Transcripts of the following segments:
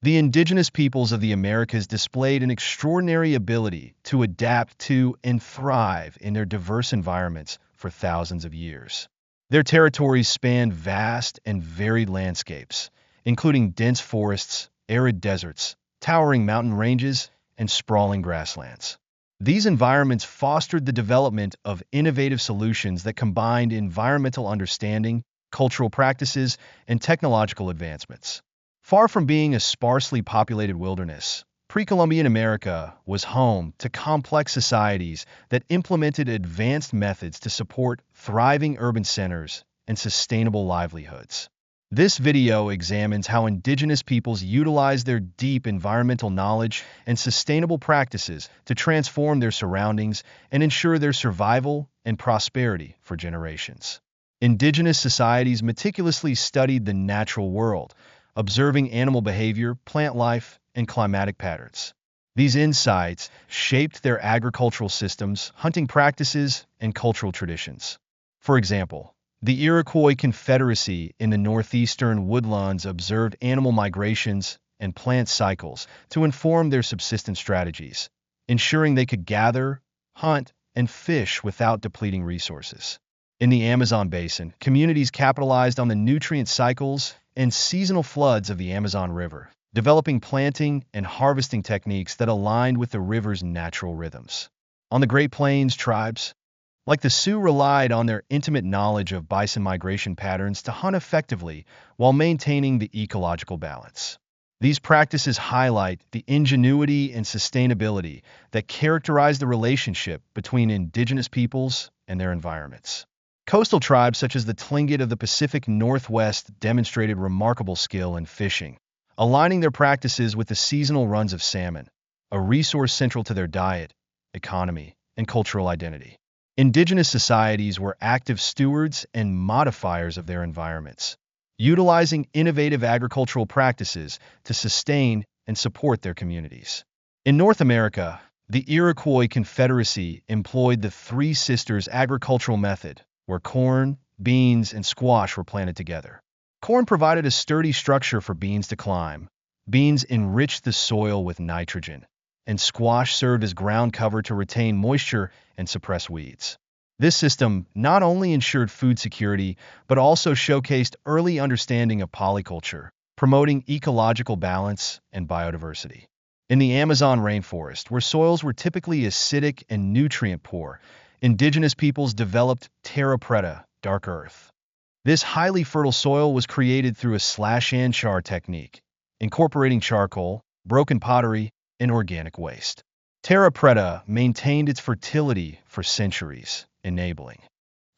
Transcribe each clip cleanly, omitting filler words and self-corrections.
The indigenous peoples of the Americas displayed an extraordinary ability to adapt to and thrive in their diverse environments for thousands of years. Their territories spanned vast and varied landscapes, including dense forests, arid deserts, towering mountain ranges, and sprawling grasslands. These environments fostered the development of innovative solutions that combined environmental understanding, cultural practices, and technological advancements. Far from being a sparsely populated wilderness, pre-Columbian America was home to complex societies that implemented advanced methods to support thriving urban centers and sustainable livelihoods. This video examines how indigenous peoples utilize their deep environmental knowledge and sustainable practices to transform their surroundings and ensure their survival and prosperity for generations. Indigenous societies meticulously studied the natural world, observing animal behavior, plant life, and climatic patterns. These insights shaped their agricultural systems, hunting practices, and cultural traditions. For example, the Iroquois Confederacy in the northeastern woodlands observed animal migrations and plant cycles to inform their subsistence strategies, ensuring they could gather, hunt, and fish without depleting resources. In the Amazon basin, communities capitalized on the nutrient cycles and seasonal floods of the Amazon River, developing planting and harvesting techniques that aligned with the river's natural rhythms. On the Great Plains, tribes like the Sioux relied on their intimate knowledge of bison migration patterns to hunt effectively while maintaining the ecological balance. These practices highlight the ingenuity and sustainability that characterize the relationship between indigenous peoples and their environments. Coastal tribes such as the Tlingit of the Pacific Northwest demonstrated remarkable skill in fishing, aligning their practices with the seasonal runs of salmon, a resource central to their diet, economy, and cultural identity. Indigenous societies were active stewards and modifiers of their environments, utilizing innovative agricultural practices to sustain and support their communities. In North America, the Iroquois Confederacy employed the Three Sisters agricultural method, where corn, beans, and squash were planted together. Corn provided a sturdy structure for beans to climb. Beans enriched the soil with nitrogen, and squash served as ground cover to retain moisture and suppress weeds. This system not only ensured food security, but also showcased early understanding of polyculture, promoting ecological balance and biodiversity. In the Amazon rainforest, where soils were typically acidic and nutrient-poor, indigenous peoples developed terra preta, dark earth. This highly fertile soil was created through a slash-and-char technique, incorporating charcoal, broken pottery, and organic waste. Terra preta maintained its fertility for centuries, enabling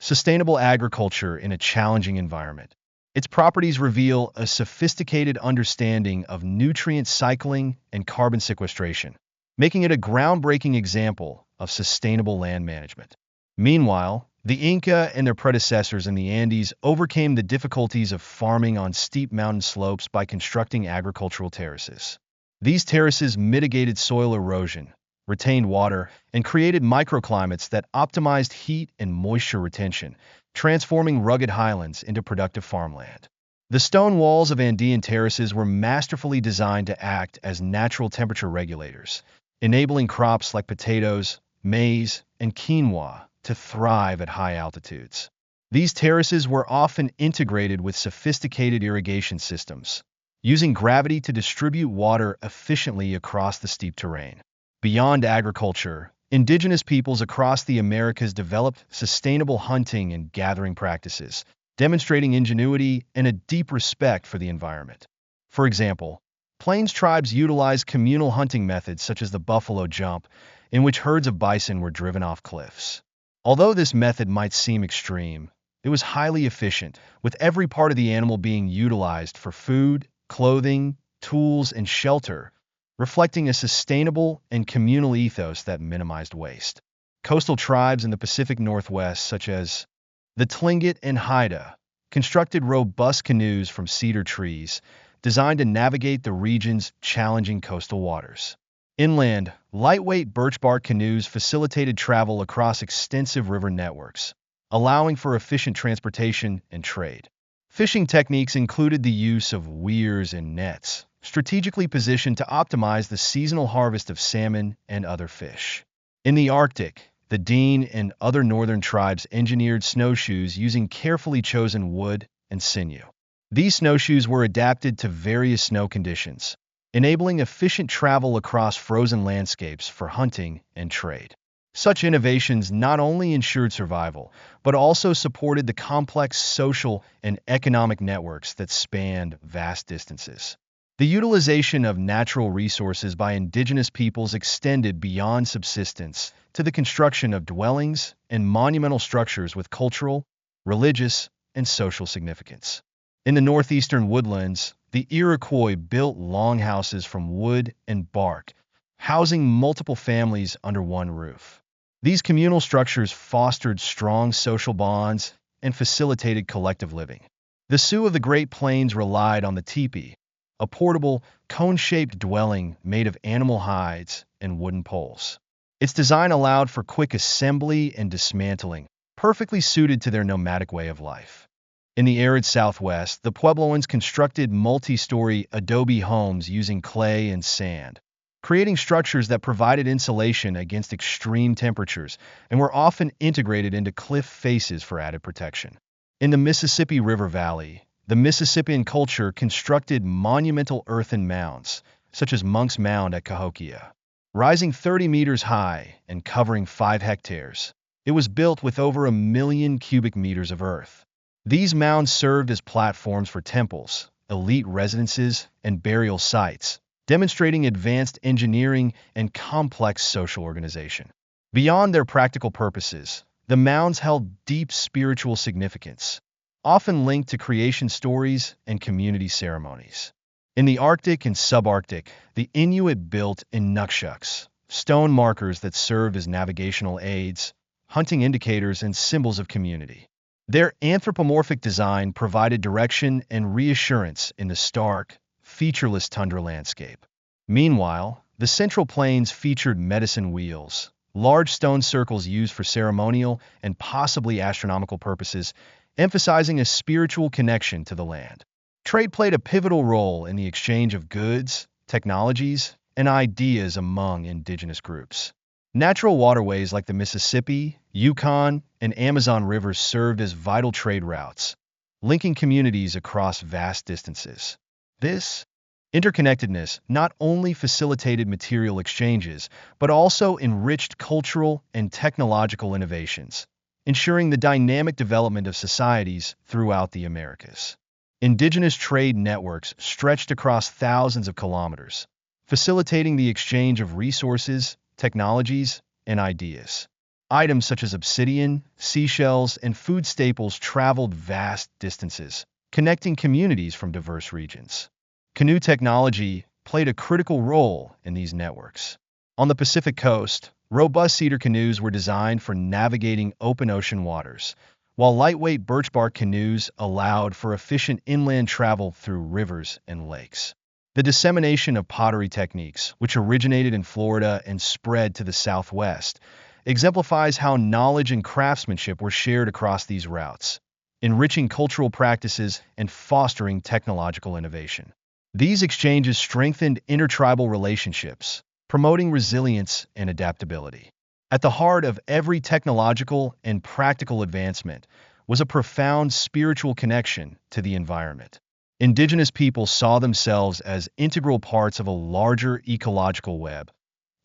sustainable agriculture in a challenging environment. Its properties reveal a sophisticated understanding of nutrient cycling and carbon sequestration, making it a groundbreaking example of sustainable land management. Meanwhile, the Inca and their predecessors in the Andes overcame the difficulties of farming on steep mountain slopes by constructing agricultural terraces. These terraces mitigated soil erosion, retained water, and created microclimates that optimized heat and moisture retention, transforming rugged highlands into productive farmland. The stone walls of Andean terraces were masterfully designed to act as natural temperature regulators, enabling crops like potatoes, maize, and quinoa to thrive at high altitudes. These terraces were often integrated with sophisticated irrigation systems, using gravity to distribute water efficiently across the steep terrain. Beyond agriculture, indigenous peoples across the Americas developed sustainable hunting and gathering practices, demonstrating ingenuity and a deep respect for the environment. For example, Plains tribes utilized communal hunting methods such as the buffalo jump, in which herds of bison were driven off cliffs. Although this method might seem extreme, it was highly efficient, with every part of the animal being utilized for food, clothing, tools, and shelter, reflecting a sustainable and communal ethos that minimized waste. Coastal tribes in the Pacific Northwest, such as the Tlingit and Haida, constructed robust canoes from cedar trees, designed to navigate the region's challenging coastal waters. Inland, lightweight birch bark canoes facilitated travel across extensive river networks, allowing for efficient transportation and trade. Fishing techniques included the use of weirs and nets, strategically positioned to optimize the seasonal harvest of salmon and other fish. In the Arctic, the Dean and other northern tribes engineered snowshoes using carefully chosen wood and sinew. These snowshoes were adapted to various snow conditions, enabling efficient travel across frozen landscapes for hunting and trade. Such innovations not only ensured survival, but also supported the complex social and economic networks that spanned vast distances. The utilization of natural resources by indigenous peoples extended beyond subsistence to the construction of dwellings and monumental structures with cultural, religious, and social significance. In the northeastern woodlands, the Iroquois built longhouses from wood and bark, housing multiple families under one roof. These communal structures fostered strong social bonds and facilitated collective living. The Sioux of the Great Plains relied on the teepee, a portable, cone-shaped dwelling made of animal hides and wooden poles. Its design allowed for quick assembly and dismantling, perfectly suited to their nomadic way of life. In the arid Southwest, the Puebloans constructed multi-story adobe homes using clay and sand, creating structures that provided insulation against extreme temperatures and were often integrated into cliff faces for added protection. In the Mississippi River Valley, the Mississippian culture constructed monumental earthen mounds, such as Monk's Mound at Cahokia. Rising 30 meters high and covering 5 hectares, it was built with over 1,000,000 cubic meters of earth. These mounds served as platforms for temples, elite residences, and burial sites, demonstrating advanced engineering and complex social organization. Beyond their practical purposes, the mounds held deep spiritual significance, often linked to creation stories and community ceremonies. In the Arctic and subarctic, the Inuit built Inuksuks, stone markers that served as navigational aids, hunting indicators, and symbols of community. Their anthropomorphic design provided direction and reassurance in the stark, featureless tundra landscape. Meanwhile, the Central Plains featured medicine wheels, large stone circles used for ceremonial and possibly astronomical purposes, emphasizing a spiritual connection to the land. Trade played a pivotal role in the exchange of goods, technologies, and ideas among indigenous groups. Natural waterways like the Mississippi, Yukon, and Amazon rivers served as vital trade routes, linking communities across vast distances. This interconnectedness not only facilitated material exchanges, but also enriched cultural and technological innovations, ensuring the dynamic development of societies throughout the Americas. Indigenous trade networks stretched across thousands of kilometers, facilitating the exchange of resources, technologies, and ideas. Items such as obsidian, seashells, and food staples traveled vast distances, connecting communities from diverse regions. Canoe technology played a critical role in these networks. On the Pacific coast, robust cedar canoes were designed for navigating open ocean waters, while lightweight birch bark canoes allowed for efficient inland travel through rivers and lakes. The dissemination of pottery techniques, which originated in Florida and spread to the Southwest, exemplifies how knowledge and craftsmanship were shared across these routes, enriching cultural practices and fostering technological innovation. These exchanges strengthened intertribal relationships, promoting resilience and adaptability. At the heart of every technological and practical advancement was a profound spiritual connection to the environment. Indigenous people saw themselves as integral parts of a larger ecological web,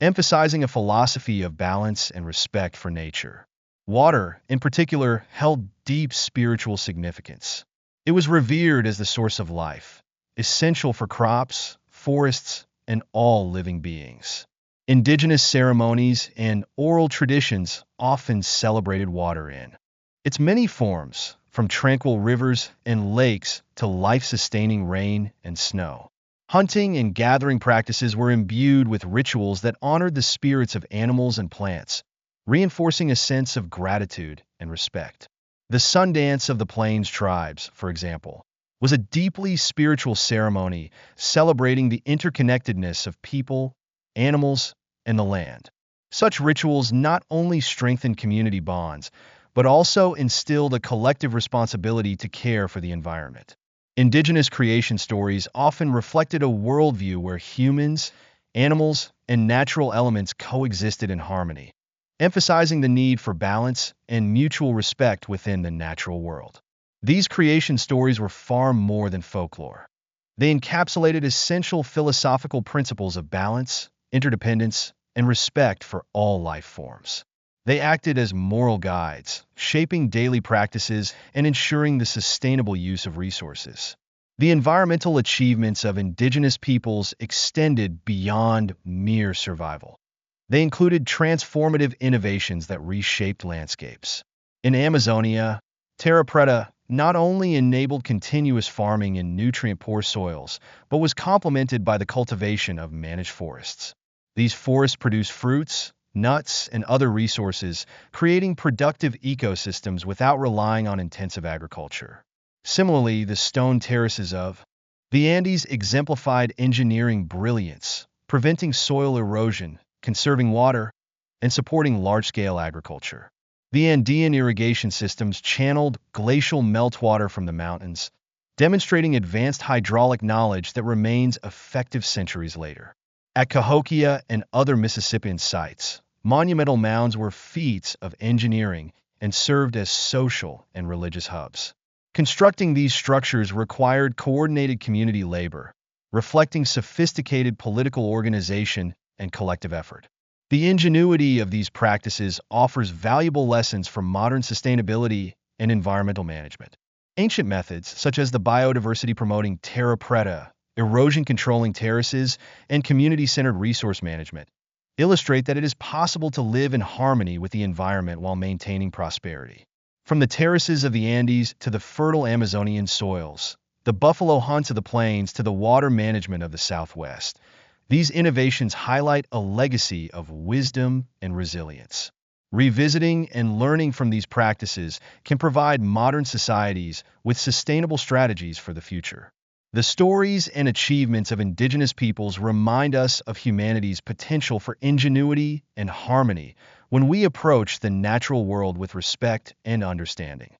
emphasizing a philosophy of balance and respect for nature. Water, in particular, held deep spiritual significance. It was revered as the source of life, essential for crops, forests, and all living beings. Indigenous ceremonies and oral traditions often celebrated water in its many forms, from tranquil rivers and lakes to life-sustaining rain and snow. Hunting and gathering practices were imbued with rituals that honored the spirits of animals and plants, reinforcing a sense of gratitude and respect. The Sundance of the Plains tribes, for example, was a deeply spiritual ceremony celebrating the interconnectedness of people, animals, and the land. Such rituals not only strengthened community bonds, but also instilled a collective responsibility to care for the environment. Indigenous creation stories often reflected a worldview where humans, animals, and natural elements coexisted in harmony, emphasizing the need for balance and mutual respect within the natural world. These creation stories were far more than folklore. They encapsulated essential philosophical principles of balance, interdependence, and respect for all life forms. They acted as moral guides, shaping daily practices and ensuring the sustainable use of resources. The environmental achievements of indigenous peoples extended beyond mere survival. They included transformative innovations that reshaped landscapes. In Amazonia, terra preta not only enabled continuous farming in nutrient-poor soils, but was complemented by the cultivation of managed forests. These forests produce fruits, nuts, and other resources, creating productive ecosystems without relying on intensive agriculture. Similarly, the stone terraces of the Andes exemplified engineering brilliance, preventing soil erosion, conserving water, and supporting large-scale agriculture. The Andean irrigation systems channeled glacial meltwater from the mountains, demonstrating advanced hydraulic knowledge that remains effective centuries later. At Cahokia and other Mississippian sites, monumental mounds were feats of engineering and served as social and religious hubs. Constructing these structures required coordinated community labor, reflecting sophisticated political organization and collective effort. The ingenuity of these practices offers valuable lessons for modern sustainability and environmental management. Ancient methods, such as the biodiversity-promoting terra preta, erosion-controlling terraces, and community-centered resource management, illustrate that it is possible to live in harmony with the environment while maintaining prosperity. From the terraces of the Andes to the fertile Amazonian soils, the buffalo hunts of the plains to the water management of the Southwest, these innovations highlight a legacy of wisdom and resilience. Revisiting and learning from these practices can provide modern societies with sustainable strategies for the future. The stories and achievements of indigenous peoples remind us of humanity's potential for ingenuity and harmony when we approach the natural world with respect and understanding.